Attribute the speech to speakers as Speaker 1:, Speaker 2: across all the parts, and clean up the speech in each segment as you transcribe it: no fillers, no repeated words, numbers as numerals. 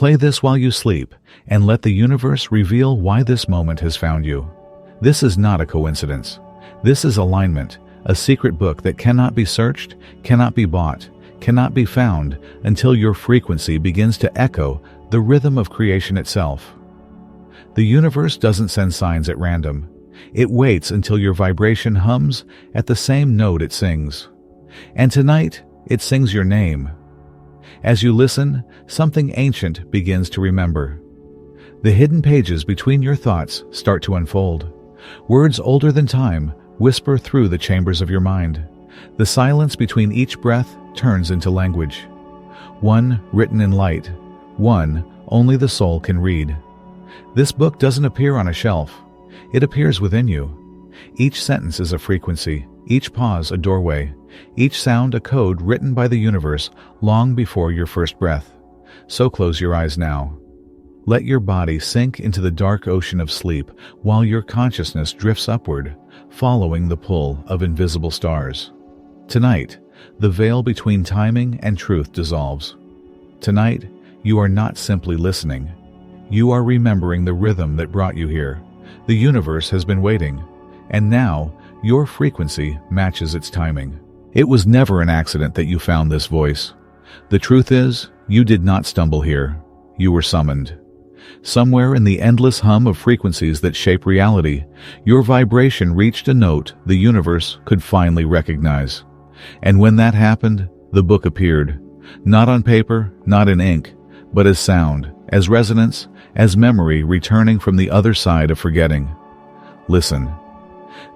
Speaker 1: Play this while you sleep, and let the universe reveal why this moment has found you. This is not a coincidence. This is alignment, a secret book that cannot be searched, cannot be bought, cannot be found until your frequency begins to echo the rhythm of creation itself. The universe doesn't send signs at random. It waits until your vibration hums at the same note it sings. And tonight, it sings your name. As you listen, something ancient begins to remember. The hidden pages between your thoughts start to unfold. Words older than time whisper through the chambers of your mind. The silence between each breath turns into language. One written in light, one only the soul can read. This book doesn't appear on a shelf. It appears within you. Each sentence is a frequency, each pause a doorway, each sound a code written by the universe long before your first breath. So close your eyes now. Let your body sink into the dark ocean of sleep while your consciousness drifts upward, following the pull of invisible stars. Tonight, the veil between timing and truth dissolves. Tonight, you are not simply listening. You are remembering the rhythm that brought you here. The universe has been waiting, and now your frequency matches its timing. It was never an accident that you found this voice. The truth is, you did not stumble here. You were summoned. Somewhere in the endless hum of frequencies that shape reality, your vibration reached a note the universe could finally recognize. And when that happened, the book appeared. Not on paper, not in ink, but as sound, as resonance, as memory returning from the other side of forgetting. Listen.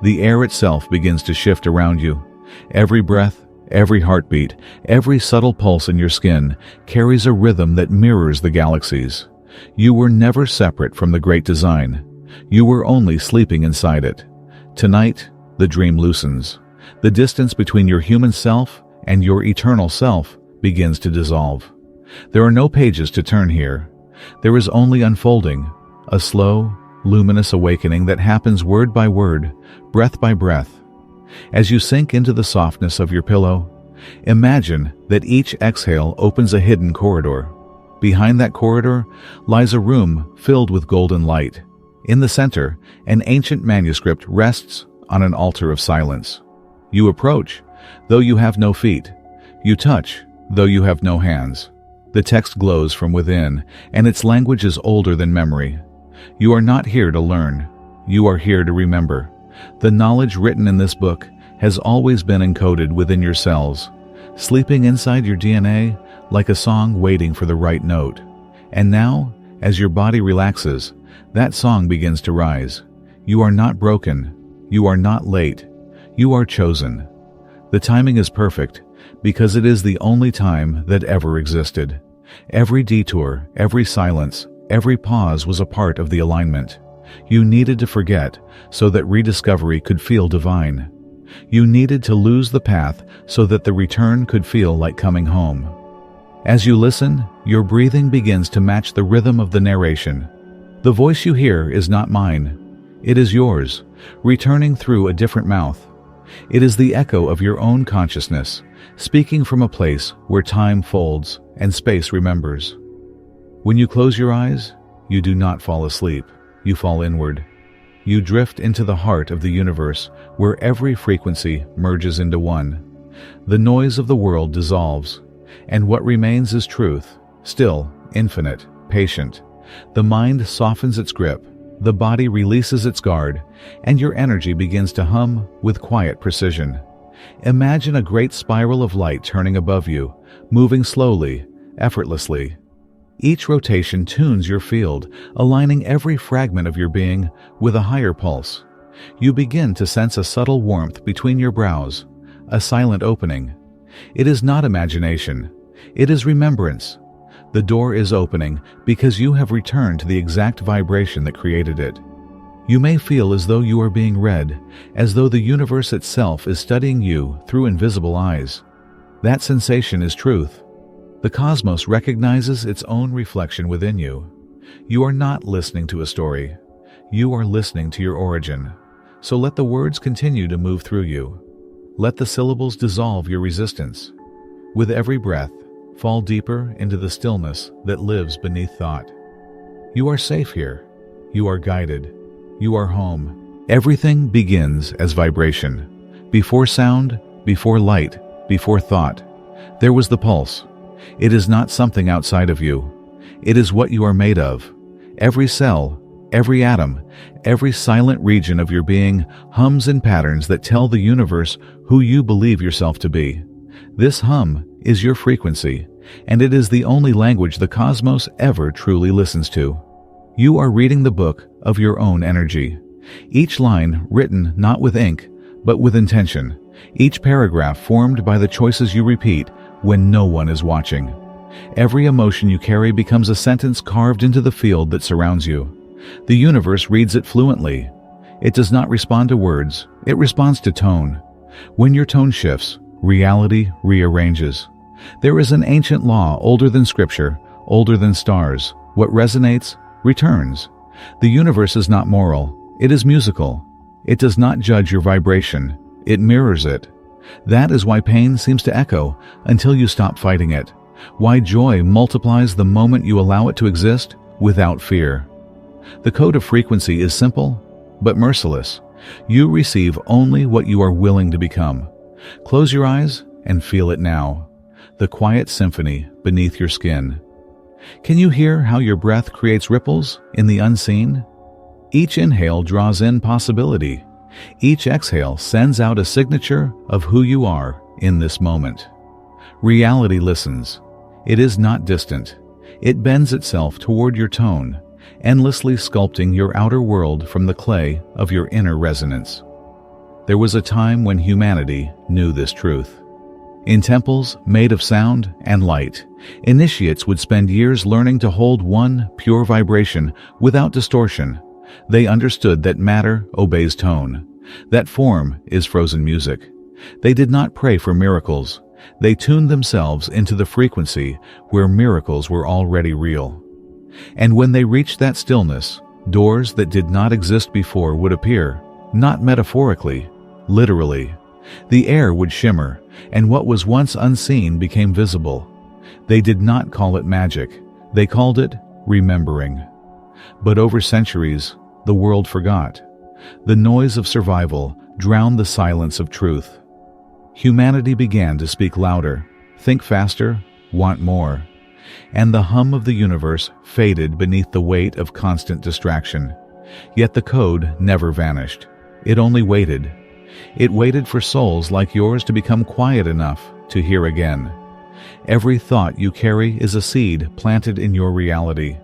Speaker 1: The air itself begins to shift around you. Every breath, every heartbeat, every subtle pulse in your skin carries a rhythm that mirrors the galaxies. You were never separate from the great design. You were only sleeping inside it. Tonight, the dream loosens. The distance between your human self and your eternal self begins to dissolve. There are no pages to turn here. There is only unfolding, a slow, luminous awakening that happens word by word, breath by breath. As you sink into the softness of your pillow, imagine that each exhale opens a hidden corridor. Behind that corridor lies a room filled with golden light. In the center, an ancient manuscript rests on an altar of silence. You approach, though you have no feet. You touch, though you have no hands. The text glows from within, and its language is older than memory. You are not here to learn. You are here to remember. The knowledge written in this book has always been encoded within your cells, sleeping inside your DNA like a song waiting for the right note. And now, as your body relaxes, that song begins to rise. You are not broken. You are not late. You are chosen. The timing is perfect because it is the only time that ever existed. Every detour, every silence, every pause was a part of the alignment. You needed to forget so that rediscovery could feel divine. You needed to lose the path so that the return could feel like coming home. As you listen, your breathing begins to match the rhythm of the narration. The voice you hear is not mine. It is yours, returning through a different mouth. It is the echo of your own consciousness, speaking from a place where time folds and space remembers. When you close your eyes, you do not fall asleep. You fall inward. You drift into the heart of the universe, where every frequency merges into one. The noise of the world dissolves, and what remains is truth, still, infinite, patient. The mind softens its grip, the body releases its guard, and your energy begins to hum with quiet precision. Imagine a great spiral of light turning above you, moving slowly, effortlessly. Each rotation tunes your field, aligning every fragment of your being with a higher pulse. You begin to sense a subtle warmth between your brows, a silent opening. It is not imagination. It is remembrance. The door is opening because you have returned to the exact vibration that created it. You may feel as though you are being read, as though the universe itself is studying you through invisible eyes. That sensation is truth. The cosmos recognizes its own reflection within you. You are not listening to a story. You are listening to your origin. So let the words continue to move through you. Let the syllables dissolve your resistance. With every breath, fall deeper into the stillness that lives beneath thought. You are safe here. You are guided. You are home. Everything begins as vibration. Before sound, before light, before thought, there was the pulse. It is not something outside of you. It is what you are made of. Every cell, every atom, every silent region of your being hums in patterns that tell the universe who you believe yourself to be. This hum is your frequency, and it is the only language the cosmos ever truly listens to. You are reading the book of your own energy. Each line written not with ink, but with intention. Each paragraph formed by the choices you repeat when no one is watching. Every emotion you carry becomes a sentence carved into the field that surrounds you. The universe reads it fluently. It does not respond to words, it responds to tone. When your tone shifts, reality rearranges. There is an ancient law older than scripture, older than stars. What resonates, returns. The universe is not moral, it is musical. It does not judge your vibration, it mirrors it. That is why pain seems to echo until you stop fighting it. Why joy multiplies the moment you allow it to exist without fear. The code of frequency is simple, but merciless. You receive only what you are willing to become. Close your eyes and feel it now. The quiet symphony beneath your skin. Can you hear how your breath creates ripples in the unseen? Each inhale draws in possibility. Each exhale sends out a signature of who you are in this moment. Reality listens. It is not distant. It bends itself toward your tone, endlessly sculpting your outer world from the clay of your inner resonance. There was a time when humanity knew this truth. In temples made of sound and light, initiates would spend years learning to hold one pure vibration without distortion. They understood that matter obeys tone, that form is frozen music. They did not pray for miracles. They tuned themselves into the frequency where miracles were already real. And when they reached that stillness, doors that did not exist before would appear, not metaphorically, literally. The air would shimmer, and what was once unseen became visible. They did not call it magic. They called it remembering. But over centuries, the world forgot. The noise of survival drowned the silence of truth. Humanity began to speak louder, think faster, want more. And the hum of the universe faded beneath the weight of constant distraction. Yet the code never vanished. It only waited. It waited for souls like yours to become quiet enough to hear again. Every thought you carry is a seed planted in your reality.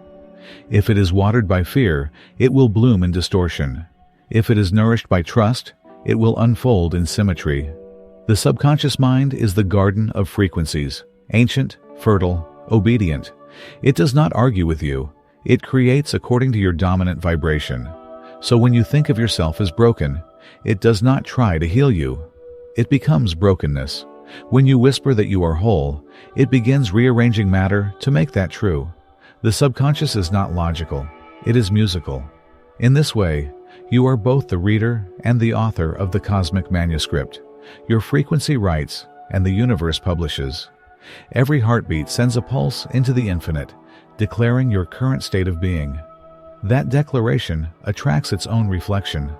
Speaker 1: If it is watered by fear, it will bloom in distortion. If it is nourished by trust, it will unfold in symmetry. The subconscious mind is the garden of frequencies, ancient, fertile, obedient. It does not argue with you. It creates according to your dominant vibration. So when you think of yourself as broken, it does not try to heal you. It becomes brokenness. When you whisper that you are whole, it begins rearranging matter to make that true. The subconscious is not logical. It is musical. In this way, you are both the reader and the author of the cosmic manuscript. Your frequency writes, and the universe publishes. Every heartbeat sends a pulse into the infinite, declaring your current state of being. That declaration attracts its own reflection.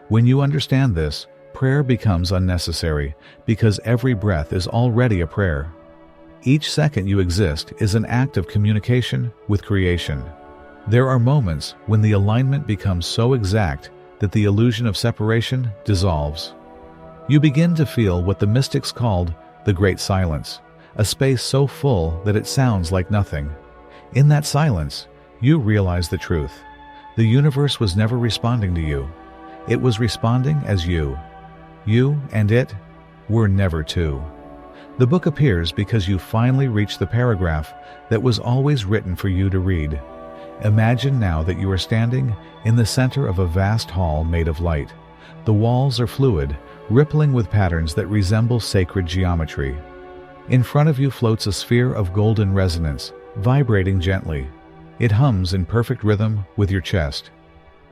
Speaker 1: When you understand this, prayer becomes unnecessary because every breath is already a prayer. Each second you exist is an act of communication with creation. There are moments when the alignment becomes so exact that the illusion of separation dissolves. You begin to feel what the mystics called the Great Silence, a space so full that it sounds like nothing. In that silence, you realize the truth. The universe was never responding to you. It was responding as you. You and it were never two. The book appears because you finally reached the paragraph that was always written for you to read. Imagine now that you are standing in the center of a vast hall made of light. The walls are fluid, rippling with patterns that resemble sacred geometry. In front of you floats a sphere of golden resonance, vibrating gently. It hums in perfect rhythm with your chest.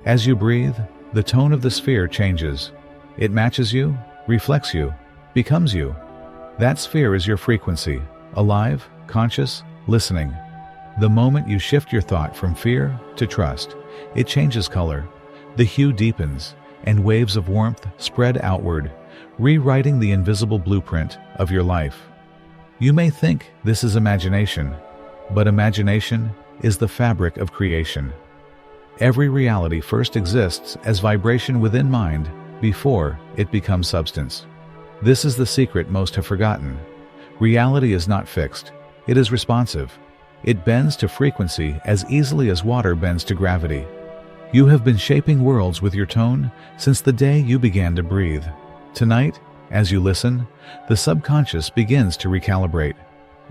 Speaker 1: As you breathe, the tone of the sphere changes. It matches you, reflects you, becomes you. That sphere is your frequency, alive conscious, listening. The moment you shift your thought from fear to trust, it changes color. The hue deepens, and waves of warmth spread outward, rewriting the invisible blueprint of your life. You may think this is imagination, but imagination is the fabric of creation. Every reality first exists as vibration within mind before it becomes substance. This is the secret most have forgotten. Reality is not fixed. It is responsive. It bends to frequency as easily as water bends to gravity. You have been shaping worlds with your tone since the day you began to breathe. Tonight, as you listen, the subconscious begins to recalibrate.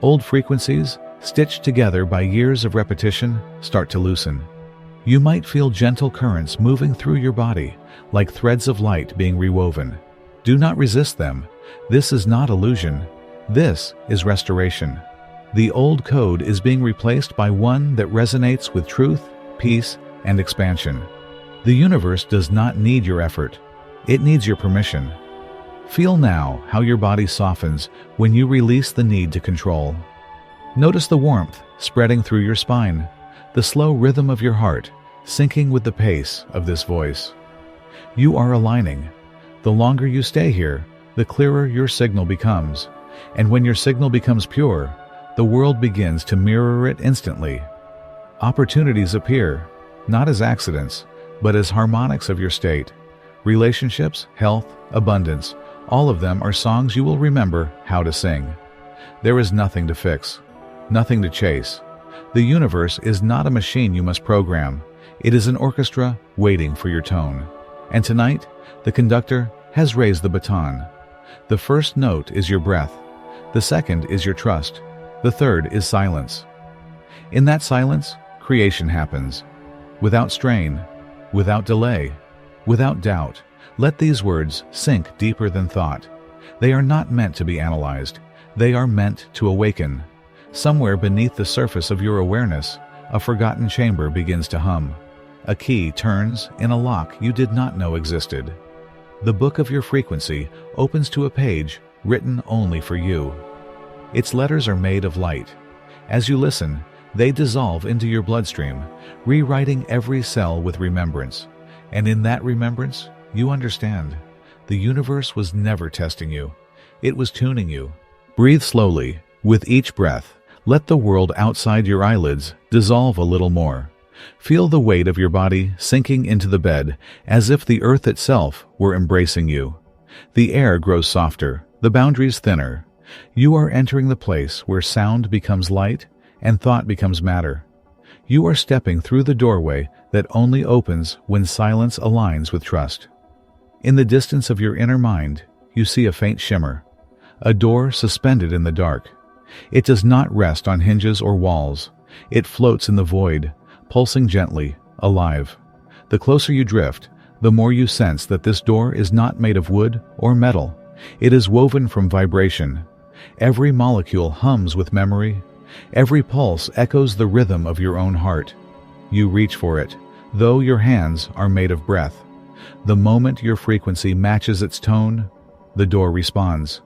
Speaker 1: Old frequencies, stitched together by years of repetition, start to loosen. You might feel gentle currents moving through your body, like threads of light being rewoven. Do not resist them. This is not illusion. This is restoration. The old code is being replaced by one that resonates with truth, peace, and expansion. The universe does not need your effort. It needs your permission. Feel now how your body softens when you release the need to control. Notice the warmth spreading through your spine, the slow rhythm of your heart syncing with the pace of this voice. You are aligning. The longer you stay here, the clearer your signal becomes. And when your signal becomes pure, the world begins to mirror it instantly. Opportunities appear, not as accidents, but as harmonics of your state. Relationships, health, abundance, all of them are songs you will remember how to sing. There is nothing to fix, nothing to chase. The universe is not a machine you must program. It is an orchestra waiting for your tone. And tonight, the conductor has raised the baton. The first note is your breath. The second is your trust. The third is silence. In that silence, creation happens. Without strain, without delay, without doubt. Let these words sink deeper than thought. They are not meant to be analyzed. They are meant to awaken. Somewhere beneath the surface of your awareness, a forgotten chamber begins to hum. A key turns in a lock you did not know existed. The book of your frequency opens to a page written only for you. Its letters are made of light. As you listen, they dissolve into your bloodstream, rewriting every cell with remembrance. And in that remembrance, you understand. The universe was never testing you. It was tuning you. Breathe slowly. With each breath, let the world outside your eyelids dissolve a little more. Feel the weight of your body sinking into the bed as if the earth itself were embracing you. The air grows softer, the boundaries thinner. You are entering the place where sound becomes light and thought becomes matter. You are stepping through the doorway that only opens when silence aligns with trust. In the distance of your inner mind, you see a faint shimmer, a door suspended in the dark. It does not rest on hinges or walls. It floats in the void, pulsing gently, alive. The closer you drift, the more you sense that this door is not made of wood or metal. It is woven from vibration. Every molecule hums with memory. Every pulse echoes the rhythm of your own heart. You reach for it, though your hands are made of breath. The moment your frequency matches its tone, the door responds.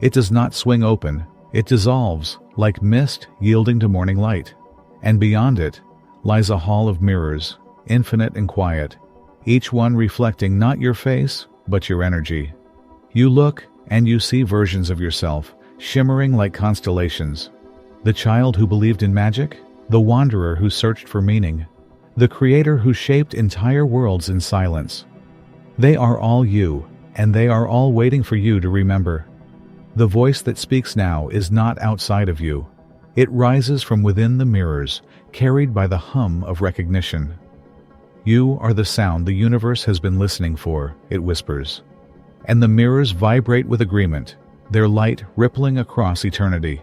Speaker 1: It does not swing open. It dissolves, like mist yielding to morning light. And beyond it lies a hall of mirrors, infinite and quiet, each one reflecting not your face, but your energy. You look, and you see versions of yourself, shimmering like constellations. The child who believed in magic, the wanderer who searched for meaning, the creator who shaped entire worlds in silence. They are all you, and they are all waiting for you to remember. The voice that speaks now is not outside of you. It rises from within the mirrors, carried by the hum of recognition. You are the sound the universe has been listening for, it whispers. And the mirrors vibrate with agreement, their light rippling across eternity.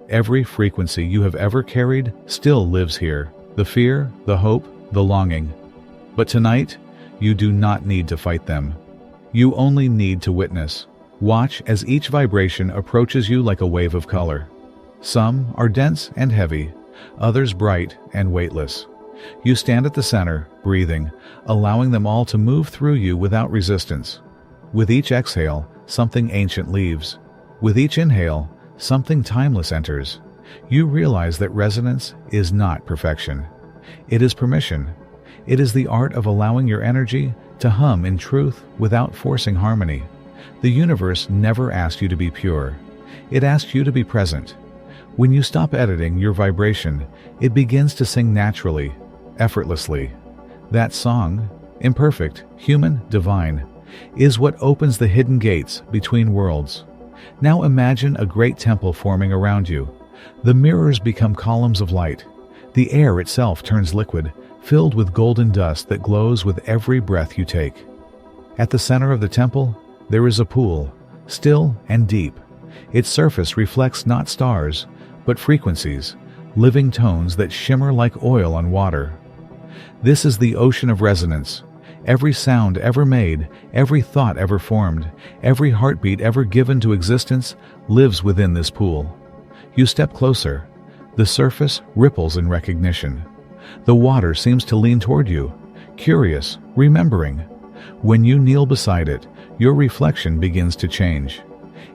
Speaker 1: Every frequency you have ever carried still lives here, the fear, the hope, the longing. But tonight, you do not need to fight them. You only need to witness. Watch as each vibration approaches you like a wave of color. Some are dense and heavy, others bright and weightless. You stand at the center, breathing, allowing them all to move through you without resistance. With each exhale, something ancient leaves. With each inhale, something timeless enters. You realize that resonance is not perfection. It is permission. It is the art of allowing your energy to hum in truth without forcing harmony. The universe never asked you to be pure. It asked you to be present. When you stop editing your vibration, it begins to sing naturally, effortlessly. That song, imperfect, human, divine, is what opens the hidden gates between worlds. Now imagine a great temple forming around you. The mirrors become columns of light. The air itself turns liquid, filled with golden dust that glows with every breath you take. At the center of the temple, there is a pool, still and deep. Its surface reflects not stars, but frequencies, living tones that shimmer like oil on water. This is the ocean of resonance. Every sound ever made, every thought ever formed, every heartbeat ever given to existence lives within this pool. You step closer. The surface ripples in recognition. The water seems to lean toward you, curious, remembering. When you kneel beside it, your reflection begins to change.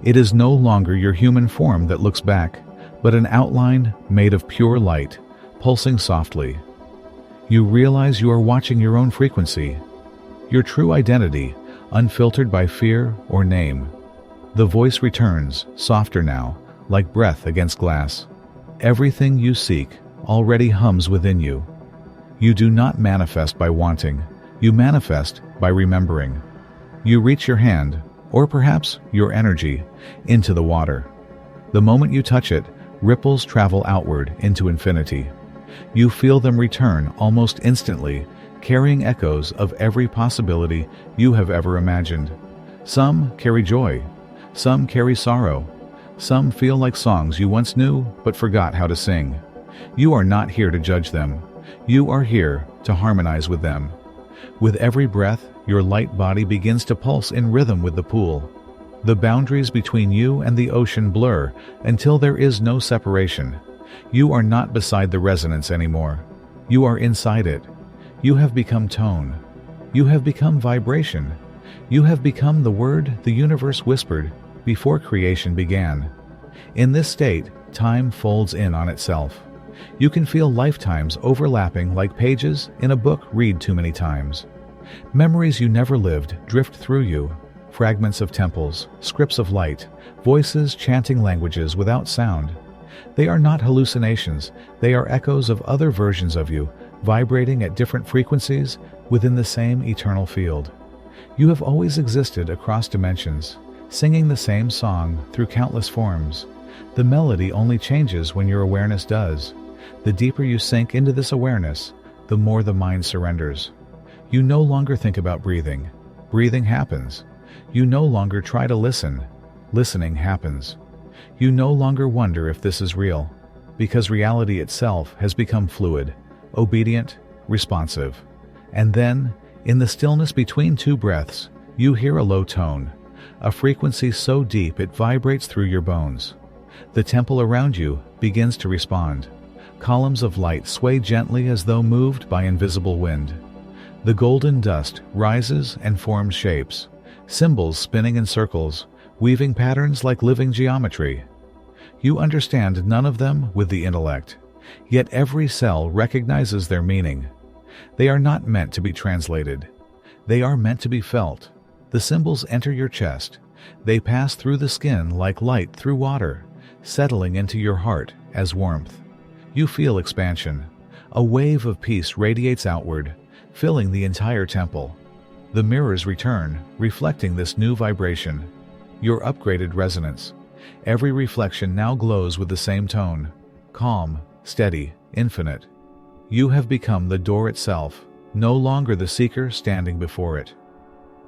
Speaker 1: It is no longer your human form that looks back, but an outline made of pure light, pulsing softly. You realize you are watching your own frequency, your true identity, unfiltered by fear or name. The voice returns, softer now, like breath against glass. Everything you seek already hums within you. You do not manifest by wanting. You manifest by remembering. You reach your hand, or perhaps your energy, into the water. The moment you touch it, ripples travel outward into infinity. You feel them return almost instantly, carrying echoes of every possibility you have ever imagined. Some carry joy. Some carry sorrow. Some feel like songs you once knew but forgot how to sing. You are not here to judge them. You are here to harmonize with them. With every breath, your light body begins to pulse in rhythm with the pool. The boundaries between you and the ocean blur until there is no separation. You are not beside the resonance anymore. You are inside it. You have become tone. You have become vibration. You have become the word the universe whispered before creation began. In this state, time folds in on itself. You can feel lifetimes overlapping like pages in a book read too many times. Memories you never lived drift through you. Fragments of temples, scripts of light, voices chanting languages without sound. They are not hallucinations. They are echoes of other versions of you, vibrating at different frequencies within the same eternal field. You have always existed across dimensions, singing the same song through countless forms. The melody only changes when your awareness does. The deeper you sink into this awareness, the more the mind surrenders. You no longer think about breathing. Breathing happens. You no longer try to listen. Listening happens. You no longer wonder if this is real, because reality itself has become fluid, obedient, responsive. And then, in the stillness between two breaths, you hear a low tone, a frequency so deep it vibrates through your bones. The temple around you begins to respond. Columns of light sway gently as though moved by invisible wind. The golden dust rises and forms shapes, symbols spinning in circles, weaving patterns like living geometry. You understand none of them with the intellect, yet every cell recognizes their meaning. They are not meant to be translated. They are meant to be felt. The symbols enter your chest. They pass through the skin like light through water, settling into your heart as warmth. You feel expansion. A wave of peace radiates outward, filling the entire temple. The mirrors return, reflecting this new vibration, your upgraded resonance. Every reflection now glows with the same tone, calm, steady, infinite. You have become the door itself, no longer the seeker standing before it.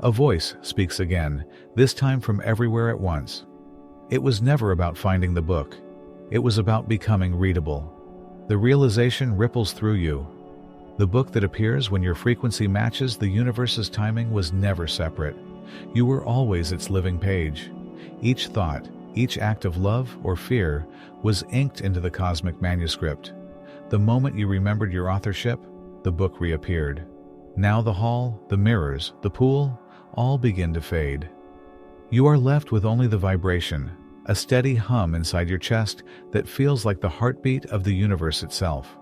Speaker 1: A voice speaks again, this time from everywhere at once. It was never about finding the book. It was about becoming readable. The realization ripples through you. The book that appears when your frequency matches the universe's timing was never separate. You were always its living page. Each thought, each act of love or fear was inked into the cosmic manuscript. The moment you remembered your authorship, the book reappeared. Now the hall, the mirrors, the pool, all begin to fade. You are left with only the vibration, a steady hum inside your chest that feels like the heartbeat of the universe itself.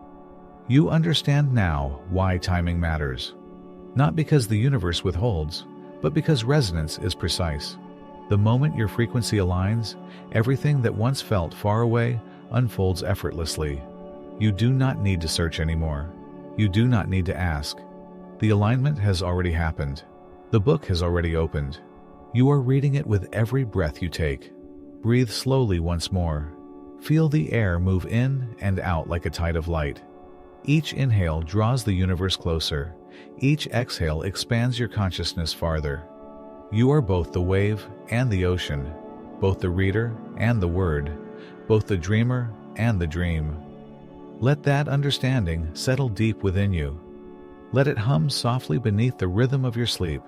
Speaker 1: You understand now why timing matters. Not because the universe withholds, but because resonance is precise. The moment your frequency aligns, everything that once felt far away unfolds effortlessly. You do not need to search anymore. You do not need to ask. The alignment has already happened. The book has already opened. You are reading it with every breath you take. Breathe slowly once more. Feel the air move in and out like a tide of light. Each inhale draws the universe closer. Each exhale expands your consciousness farther. You are both the wave and the ocean, both the reader and the word, both the dreamer and the dream. Let that understanding settle deep within you. Let it hum softly beneath the rhythm of your sleep.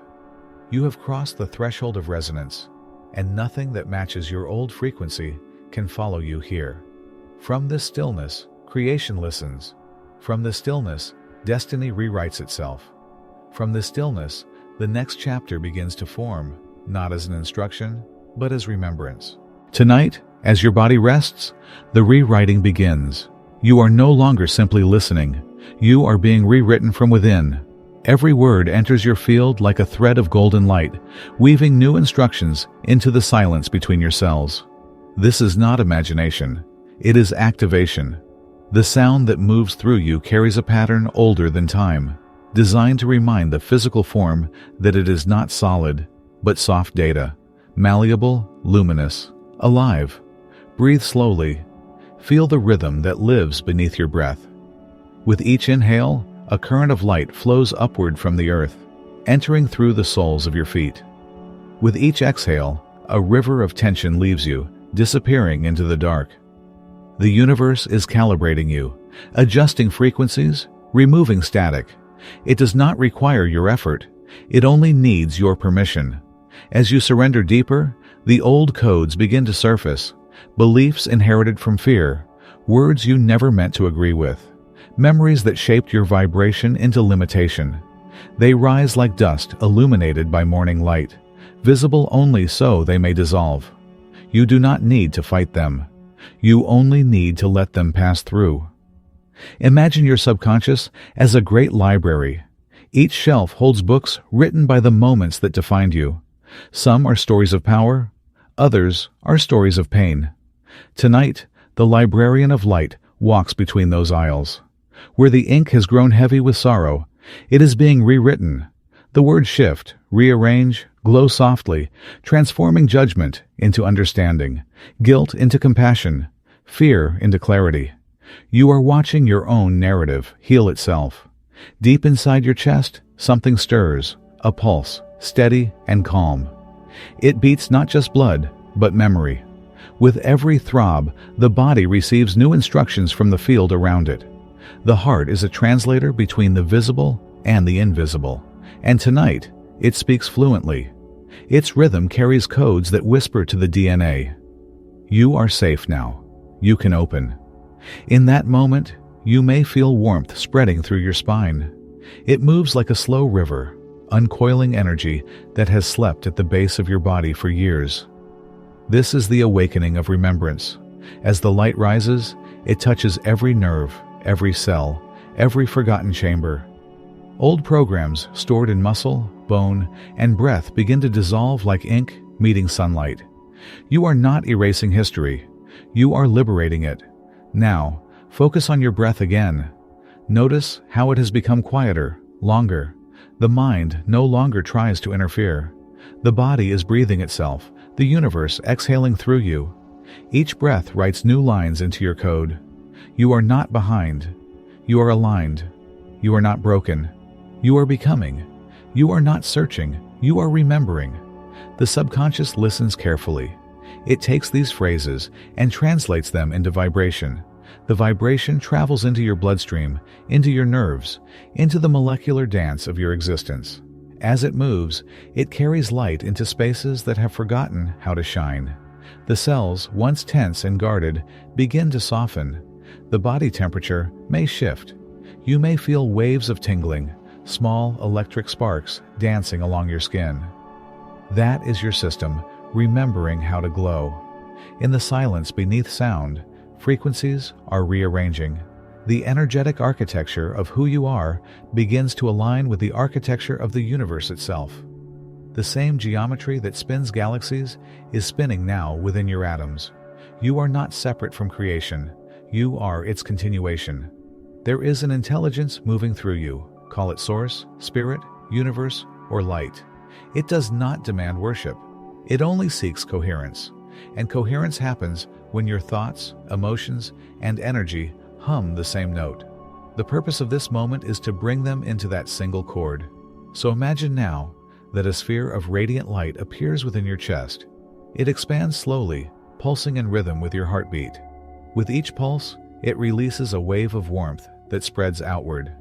Speaker 1: You have crossed the threshold of resonance, and nothing that matches your old frequency can follow you here. From this stillness, creation listens. From the stillness, destiny rewrites itself. From the stillness, the next chapter begins to form, not as an instruction, but as remembrance. Tonight, as your body rests, the rewriting begins. You are no longer simply listening. You are being rewritten from within. Every word enters your field like a thread of golden light, weaving new instructions into the silence between your cells. This is not imagination. It is activation. The sound that moves through you carries a pattern older than time, designed to remind the physical form that it is not solid, but soft data, malleable, luminous, alive. Breathe slowly. Feel the rhythm that lives beneath your breath. With each inhale, a current of light flows upward from the earth, entering through the soles of your feet. With each exhale, a river of tension leaves you, disappearing into the dark. The universe is calibrating you, adjusting frequencies, removing static. It does not require your effort. It only needs your permission. As you surrender deeper, the old codes begin to surface, beliefs inherited from fear, words you never meant to agree with, memories that shaped your vibration into limitation. They rise like dust illuminated by morning light, visible only so they may dissolve. You do not need to fight them. You only need to let them pass through. Imagine your subconscious as a great library. Each shelf holds books written by the moments that defined you. Some are stories of power, others are stories of pain. Tonight, the librarian of light walks between those aisles. Where the ink has grown heavy with sorrow, it is being rewritten. The words shift, rearrange, glow softly, transforming judgment into understanding, guilt into compassion, fear into clarity. You are watching your own narrative heal itself. Deep inside your chest, something stirs, a pulse, steady and calm. It beats not just blood, but memory. With every throb, the body receives new instructions from the field around it. The heart is a translator between the visible and the invisible, and tonight, it speaks fluently. Its rhythm carries codes that whisper to the DNA. You are safe now. You can open. In that moment, you may feel warmth spreading through your spine. It moves like a slow river, uncoiling energy that has slept at the base of your body for years. This is the awakening of remembrance. As the light rises, it touches every nerve, every cell, every forgotten chamber. Old programs stored in muscle, bone, and breath begin to dissolve like ink meeting sunlight. You are not erasing history. You are liberating it. Now, focus on your breath again. Notice how it has become quieter, longer. The mind no longer tries to interfere. The body is breathing itself, the universe exhaling through you. Each breath writes new lines into your code. You are not behind. You are aligned. You are not broken. You are becoming. You are not searching. You are remembering. The subconscious listens carefully. It takes these phrases and translates them into vibration. The vibration travels into your bloodstream, into your nerves, into the molecular dance of your existence. As it moves, it carries light into spaces that have forgotten how to shine. The cells, once tense and guarded, begin to soften. The body temperature may shift. You may feel waves of tingling, small electric sparks dancing along your skin. That is your system, remembering how to glow. In the silence beneath sound, frequencies are rearranging. The energetic architecture of who you are begins to align with the architecture of the universe itself. The same geometry that spins galaxies is spinning now within your atoms. You are not separate from creation. You are its continuation. There is an intelligence moving through you. Call it source, spirit, universe, or light. It does not demand worship. It only seeks coherence. And coherence happens when your thoughts, emotions, and energy hum the same note. The purpose of this moment is to bring them into that single chord. So imagine now that a sphere of radiant light appears within your chest. It expands slowly, pulsing in rhythm with your heartbeat. With each pulse, it releases a wave of warmth that spreads outward.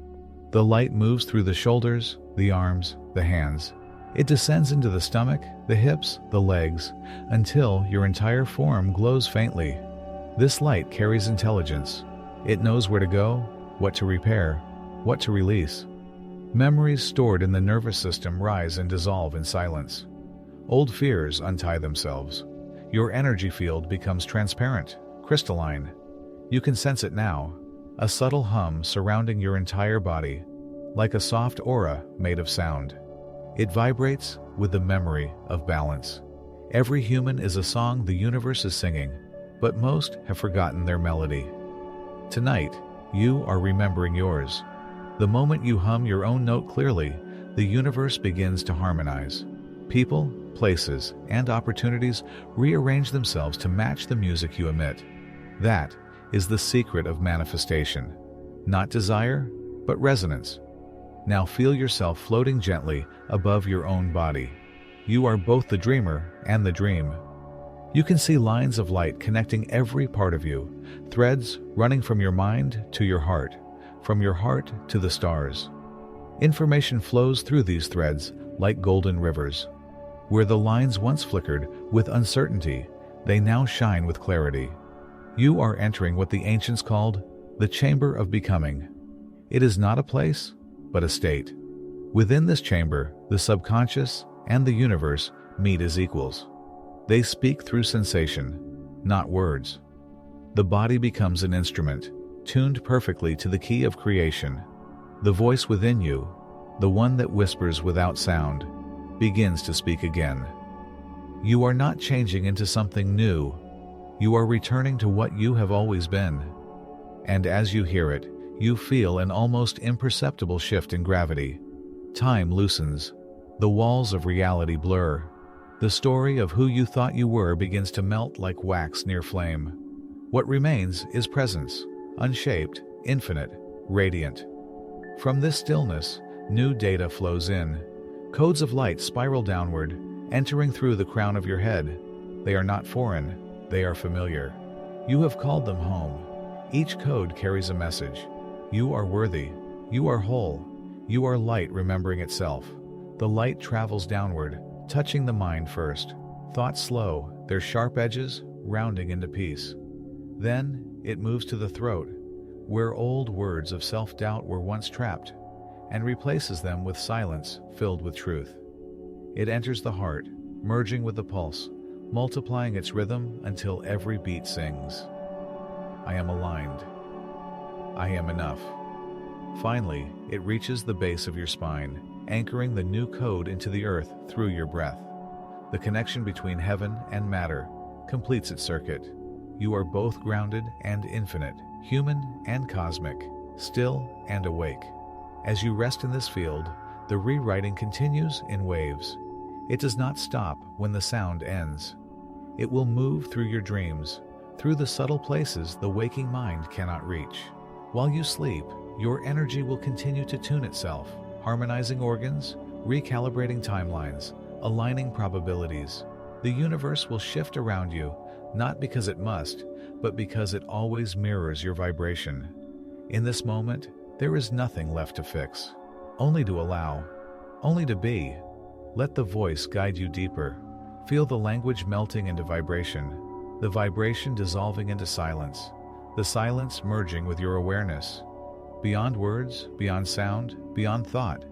Speaker 1: The light moves through the shoulders, the arms, the hands. It descends into the stomach, the hips, the legs, until your entire form glows faintly. This light carries intelligence. It knows where to go, what to repair, what to release. Memories stored in the nervous system rise and dissolve in silence. Old fears untie themselves. Your energy field becomes transparent, crystalline. You can sense it now, a subtle hum surrounding your entire body, like a soft aura made of sound. It vibrates with the memory of balance. Every human is a song the universe is singing, but most have forgotten their melody. Tonight, you are remembering yours. The moment you hum your own note clearly, the universe begins to harmonize. People, places, and opportunities rearrange themselves to match the music you emit. That is the secret of manifestation. Not desire, but resonance. Now feel yourself floating gently above your own body. You are both the dreamer and the dream. You can see lines of light connecting every part of you, threads running from your mind to your heart, from your heart to the stars. Information flows through these threads like golden rivers. Where the lines once flickered with uncertainty, they now shine with clarity. You are entering what the ancients called the chamber of becoming. It is not a place, but a state. Within this chamber, the subconscious and the universe meet as equals. They speak through sensation, not words. The body becomes an instrument, tuned perfectly to the key of creation. The voice within you, the one that whispers without sound, begins to speak again. You are not changing into something new. You are returning to what you have always been. And as you hear it, you feel an almost imperceptible shift in gravity. Time loosens. The walls of reality blur. The story of who you thought you were begins to melt like wax near flame. What remains is presence, unshaped, infinite, radiant. From this stillness, new data flows in. Codes of light spiral downward, entering through the crown of your head. They are not foreign, they are familiar. You have called them home. Each code carries a message. You are worthy. You are whole. You are light remembering itself. The light travels downward, touching the mind first. Thoughts slow, their sharp edges rounding into peace. Then it moves to the throat, where old words of self-doubt were once trapped, and replaces them with silence filled with truth. It enters the heart, merging with the pulse, multiplying its rhythm until every beat sings. I am aligned. I am enough. Finally, it reaches the base of your spine, anchoring the new code into the earth through your breath. The connection between heaven and matter completes its circuit. You are both grounded and infinite, human and cosmic, still and awake. As you rest in this field, the rewriting continues in waves. It does not stop when the sound ends. It will move through your dreams, through the subtle places the waking mind cannot reach. While you sleep, your energy will continue to tune itself, harmonizing organs, recalibrating timelines, aligning probabilities. The universe will shift around you, not because it must, but because it always mirrors your vibration. In this moment, there is nothing left to fix, only to allow, only to be. Let the voice guide you deeper. Feel the language melting into vibration, the vibration dissolving into silence, the silence merging with your awareness. Beyond words, beyond sound, beyond thought,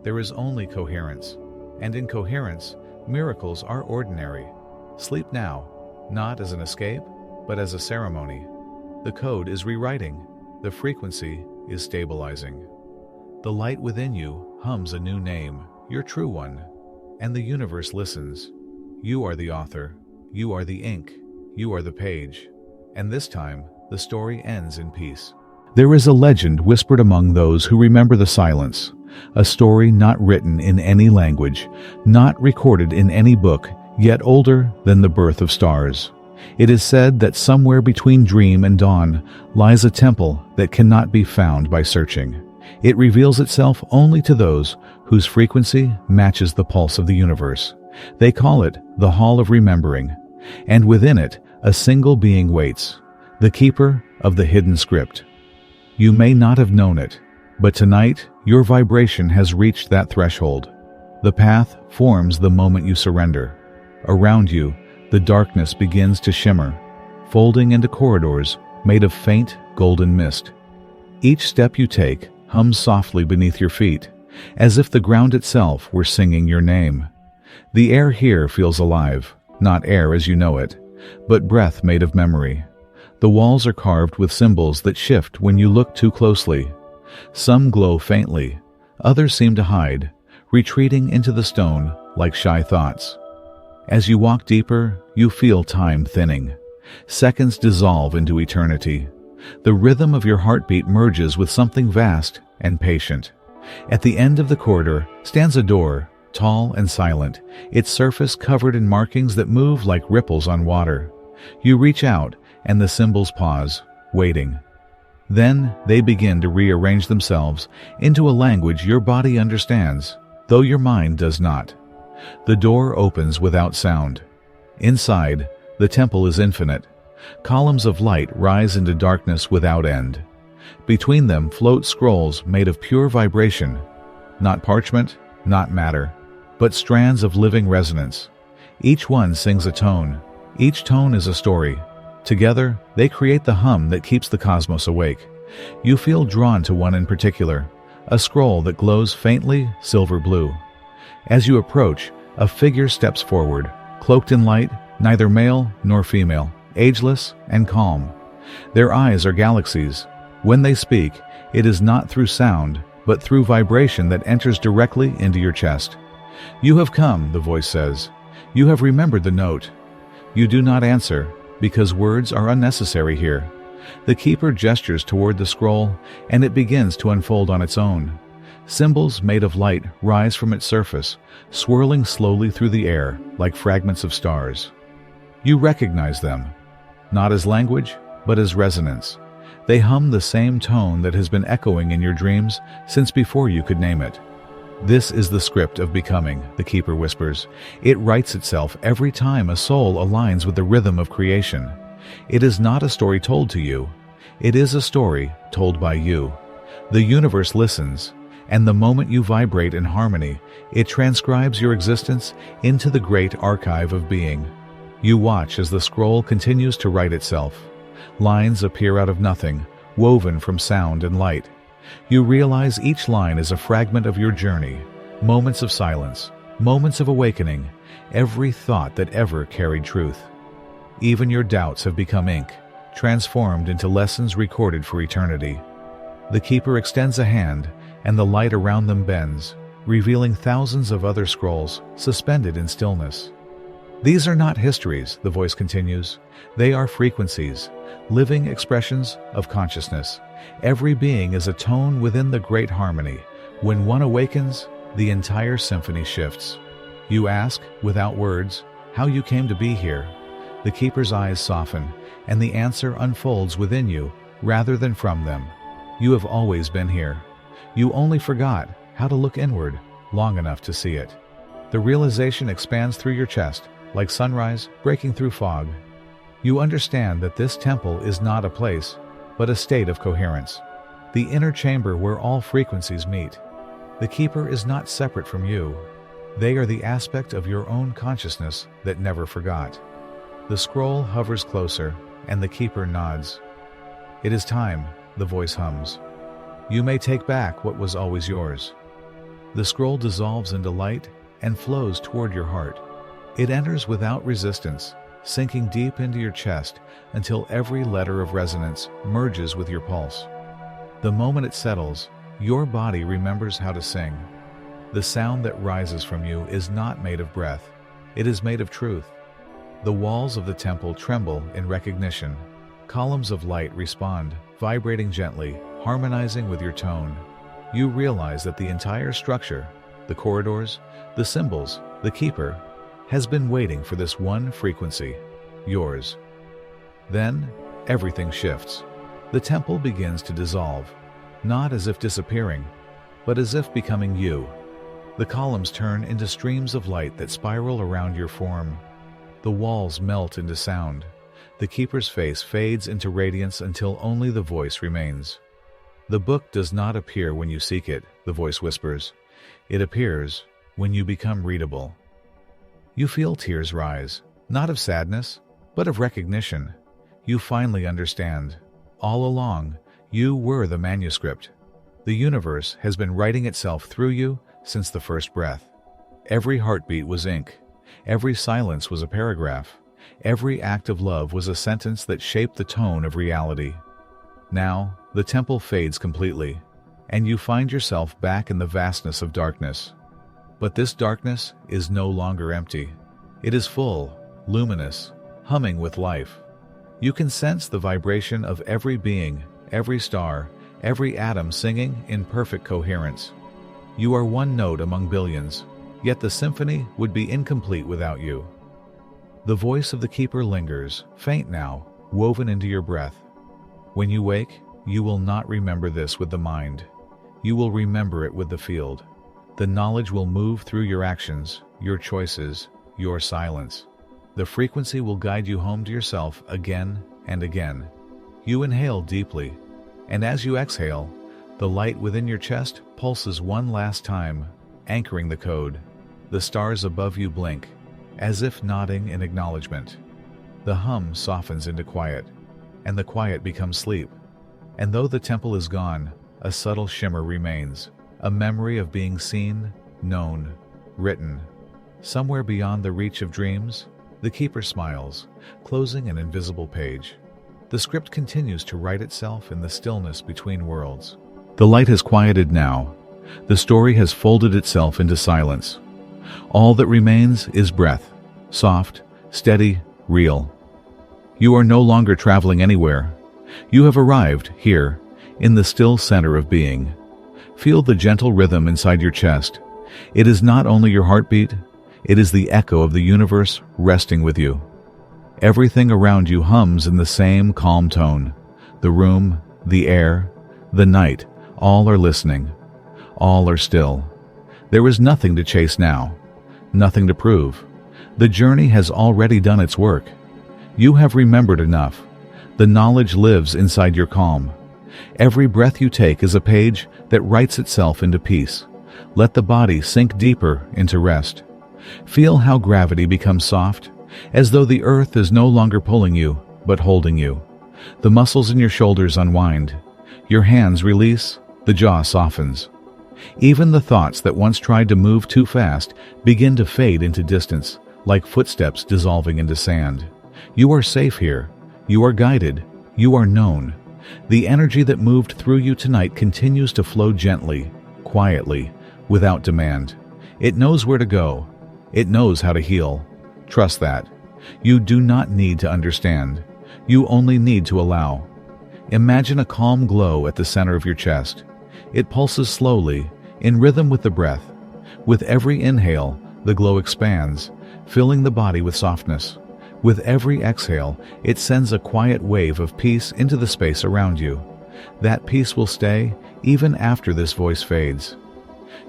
Speaker 1: there is only coherence. And in coherence, miracles are ordinary. Sleep now, not as an escape, but as a ceremony. The code is rewriting. The frequency is stabilizing. The light within you hums a new name, your true one, and the universe listens. You are the author. You are the ink. You are the page. And this time, the story ends in peace. There is a legend whispered among those who remember the silence, a story not written in any language, not recorded in any book, yet older than the birth of stars. It is said that somewhere between dream and dawn lies a temple that cannot be found by searching. It reveals itself only to those whose frequency matches the pulse of the universe. They call it the Hall of Remembering, and within it a single being waits, the keeper of the hidden script. You may not have known it, but tonight your vibration has reached that threshold. The path forms the moment you surrender. Around you, the darkness begins to shimmer, folding into corridors made of faint golden mist. Each step you take hums softly beneath your feet, as if the ground itself were singing your name. The air here feels alive, not air as you know it, but breath made of memory. The walls are carved with symbols that shift when you look too closely. Some glow faintly, others seem to hide, retreating into the stone like shy thoughts. As you walk deeper, you feel time thinning. Seconds dissolve into eternity. The rhythm of your heartbeat merges with something vast and patient. At the end of the corridor stands a door, tall and silent, its surface covered in markings that move like ripples on water. You reach out, and the symbols pause, waiting. Then they begin to rearrange themselves into a language your body understands, though your mind does not. The door opens without sound. Inside, the temple is infinite. Columns of light rise into darkness without end. Between them float scrolls made of pure vibration, not parchment, not matter, but strands of living resonance. Each one sings a tone. Each tone is a story. Together, they create the hum that keeps the cosmos awake. You feel drawn to one in particular, a scroll that glows faintly silver blue. As you approach, a figure steps forward, cloaked in light, neither male nor female, ageless and calm. Their eyes are galaxies. When they speak, it is not through sound, but through vibration that enters directly into your chest. "You have come," the voice says. "You have remembered the note." You do not answer, because words are unnecessary here. The keeper gestures toward the scroll, and it begins to unfold on its own. Symbols made of light rise from its surface, swirling slowly through the air like fragments of stars. You recognize them, not as language, but as resonance. They hum the same tone that has been echoing in your dreams since before you could name it. "This is the script of becoming," the keeper whispers. "It writes itself every time a soul aligns with the rhythm of creation. It is not a story told to you. It is a story told by you. The universe listens, and the moment you vibrate in harmony, it transcribes your existence into the great archive of being. You watch as the scroll continues to write itself. Lines appear out of nothing, woven from sound and light. You realize each line is a fragment of your journey, moments of silence, moments of awakening, every thought that ever carried truth. Even your doubts have become ink, transformed into lessons recorded for eternity. The keeper extends a hand, and the light around them bends, revealing thousands of other scrolls suspended in stillness. "These are not histories," the voice continues. "They are frequencies, living expressions of consciousness. Every being is a tone within the great harmony. When one awakens, the entire symphony shifts. You ask, without words, how you came to be here. The keeper's eyes soften, and the answer unfolds within you rather than from them. You have always been here. You only forgot how to look inward long enough to see it." The realization expands through your chest, like sunrise breaking through fog. You understand that this temple is not a place, but a state of coherence, the inner chamber where all frequencies meet. The keeper is not separate from you. They are the aspect of your own consciousness that never forgot. The scroll hovers closer, and the keeper nods. "It is time," the voice hums. "You may take back what was always yours." The scroll dissolves into light and flows toward your heart. It enters without resistance, sinking deep into your chest until every letter of resonance merges with your pulse. The moment it settles, your body remembers how to sing. The sound that rises from you is not made of breath. It is made of truth. The walls of the temple tremble in recognition. Columns of light respond, vibrating gently, harmonizing with your tone. You realize that the entire structure, the corridors, the symbols, the keeper, has been waiting for this one frequency, yours. Then, everything shifts. The temple begins to dissolve, not as if disappearing, but as if becoming you. The columns turn into streams of light that spiral around your form. The walls melt into sound. The keeper's face fades into radiance until only the voice remains. The book does not appear when you seek it, the voice whispers. It appears when you become readable. You feel tears rise, not of sadness, but of recognition. You finally understand. All along, you were the manuscript. The universe has been writing itself through you since the first breath. Every heartbeat was ink. Every silence was a paragraph. Every act of love was a sentence that shaped the tone of reality. Now, the temple fades completely, and you find yourself back in the vastness of darkness. But this darkness is no longer empty. It is full, luminous, humming with life. You can sense the vibration of every being, every star, every atom singing in perfect coherence. You are one note among billions, yet the symphony would be incomplete without you. The voice of the keeper lingers, faint now, woven into your breath. When you wake, you will not remember this with the mind. You will remember it with the field. The knowledge will move through your actions, your choices, your silence. The frequency will guide you home to yourself again and again. You inhale deeply, and as you exhale, the light within your chest pulses one last time, anchoring the code. The stars above you blink, as if nodding in acknowledgement. The hum softens into quiet, and the quiet becomes sleep. And though the temple is gone, a subtle shimmer remains, a memory of being seen, known, written. Somewhere beyond the reach of dreams, the keeper smiles, closing an invisible page. The script continues to write itself in the stillness between worlds. The light has quieted now. The story has folded itself into silence. All that remains is breath, soft, steady, real. You are no longer traveling anywhere. You have arrived here, in the still center of being. Feel the gentle rhythm inside your chest. It is not only your heartbeat, it is the echo of the universe resting with you. Everything around you hums in the same calm tone. The room, the air, the night, all are listening. All are still. There is nothing to chase now, nothing to prove. The journey has already done its work. You have remembered enough. The knowledge lives inside your calm. Every breath you take is a page that writes itself into peace. Let the body sink deeper into rest. Feel how gravity becomes soft, as though the earth is no longer pulling you, but holding you. The muscles in your shoulders unwind. Your hands release, the jaw softens. Even the thoughts that once tried to move too fast begin to fade into distance, like footsteps dissolving into sand. You are safe here. You are guided. You are known. The energy that moved through you tonight continues to flow gently, quietly, without demand. It knows where to go. It knows how to heal. Trust that. You do not need to understand. You only need to allow. Imagine a calm glow at the center of your chest. It pulses slowly, in rhythm with the breath. With every inhale, the glow expands, filling the body with softness. With every exhale, it sends a quiet wave of peace into the space around you. That peace will stay even after this voice fades.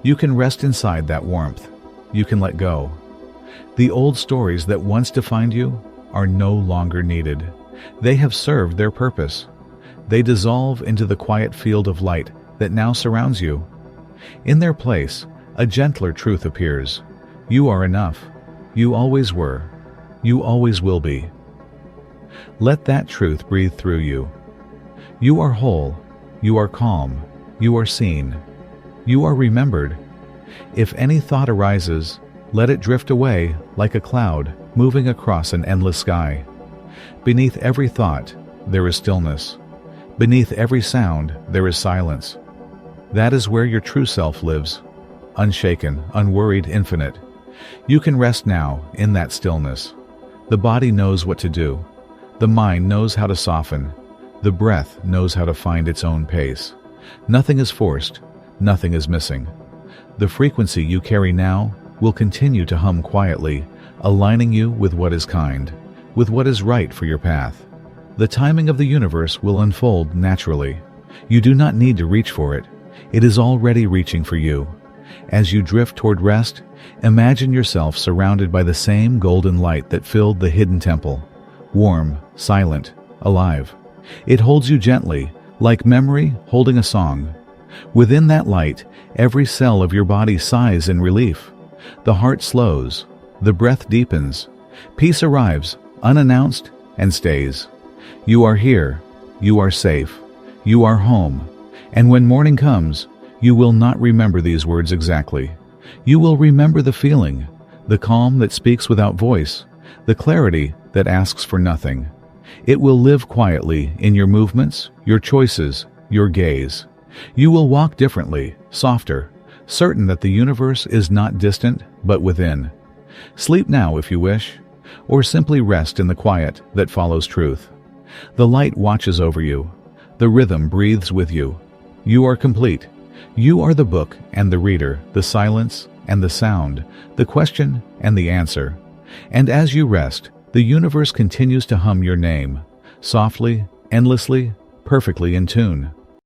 Speaker 1: You can rest inside that warmth. You can let go. The old stories that once defined you are no longer needed. They have served their purpose. They dissolve into the quiet field of light that now surrounds you. In their place, a gentler truth appears. You are enough. You always were. You always will be. Let that truth breathe through you. You are whole. You are calm. You are seen. You are remembered. If any thought arises, let it drift away like a cloud, moving across an endless sky. Beneath every thought, there is stillness. Beneath every sound, there is silence. That is where your true self lives, unshaken, unworried, infinite. You can rest now in that stillness. The body knows what to do. The mind knows how to soften. The breath knows how to find its own pace. Nothing is forced. Nothing is missing. The frequency you carry now will continue to hum quietly, aligning you with what is kind, with what is right for your path. The timing of the universe will unfold naturally. You do not need to reach for it. It is already reaching for you. As you drift toward rest, imagine yourself surrounded by the same golden light that filled the hidden temple. Warm, silent, alive. It holds you gently, like memory holding a song. Within that light, every cell of your body sighs in relief. The heart slows. The breath deepens. Peace arrives, unannounced, and stays. You are here. You are safe. You are home. And when morning comes, you will not remember these words exactly. You will remember the feeling, the calm that speaks without voice, the clarity that asks for nothing. It will live quietly in your movements, your choices, your gaze. You will walk differently, softer, certain that the universe is not distant, but within. Sleep now if you wish, or simply rest in the quiet that follows truth. The light watches over you. The rhythm breathes with you. You are complete. You are the book and the reader, the silence and the sound, the question and the answer. And as you rest, the universe continues to hum your name, softly, endlessly, perfectly in tune.